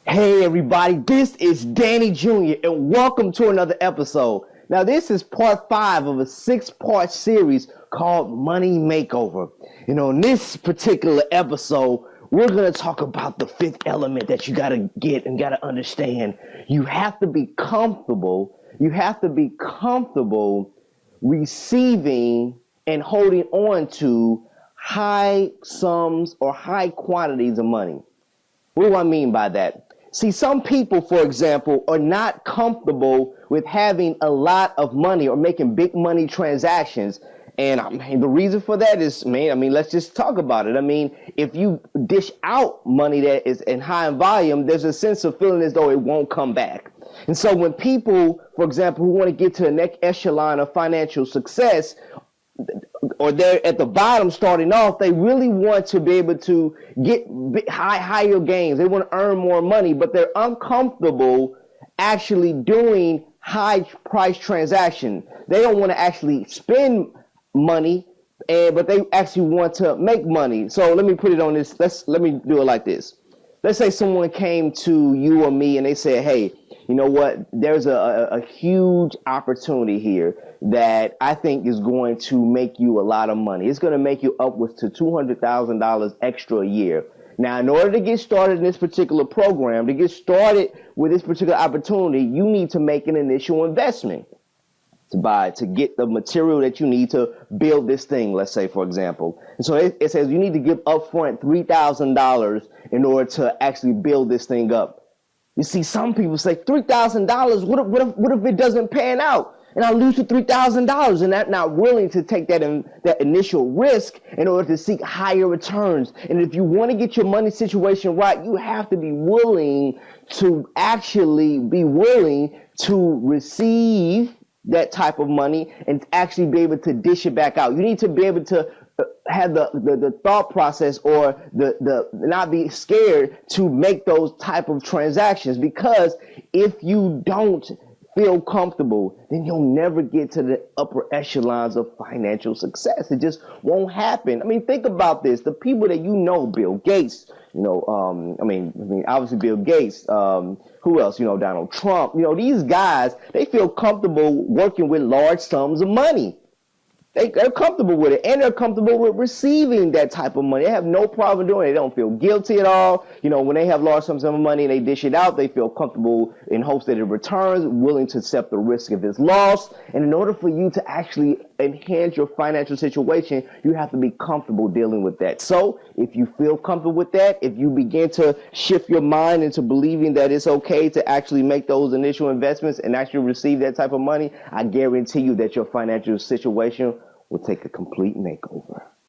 Hey everybody, this is Danny Jr. and welcome to another episode. Now this is part 5 of a 6-part series called Money Makeover. In this particular episode, we're going to talk about the 5th element that you got to get and got to understand. You have to be comfortable. You have to be comfortable receiving and holding on to high sums or high quantities of money. What do I mean by that? See, some people, for example, are not comfortable with having a lot of money or making big money transactions. And the reason for that is, let's just talk about it. If you dish out money that is in high volume, there's a sense of feeling as though it won't come back. And so when people, for example, who want to get to the next echelon of financial success, or they're at the bottom starting off, they really want to be able to get higher gains. They want to earn more money, but they're uncomfortable actually doing high price transactions. They don't want to actually spend money, but they actually want to make money. So let me put it on this. Let me do it like this. Let's say someone came to you or me and they said, hey, you know what? There's a huge opportunity here that I think is going to make you a lot of money. It's going to make you upwards to $200,000 extra a year. Now, in order to get started in this particular program, to get started with this particular opportunity, you need to make an initial investment to get the material that you need to build this thing, let's say, for example. And so it says you need to give upfront $3,000 in order to actually build this thing up. You see, some people say $3,000. What if it doesn't pan out and I lose the $3,000, and they're not willing to take that initial risk in order to seek higher returns? And if you want to get your money situation right, you have to be willing to receive that type of money and actually be able to dish it back out. You need to be able to have the thought process or the not be scared to make those type of transactions, because if you don't feel comfortable, then you'll never get to the upper echelons of financial success. It just won't happen. Think about this. The people that Bill Gates, obviously Bill Gates, who else? Donald Trump. These guys, they feel comfortable working with large sums of money. They're comfortable with it, and they're comfortable with receiving that type of money. They have no problem doing it. They don't feel guilty at all. When they have large sums of money and they dish it out, they feel comfortable in hopes that it returns, willing to accept the risk of its loss. And in order for you to actually enhance your financial situation, you have to be comfortable dealing with that. So if you feel comfortable with that, if you begin to shift your mind into believing that it's okay to actually make those initial investments and actually receive that type of money, I guarantee you that your financial situation will take a complete makeover.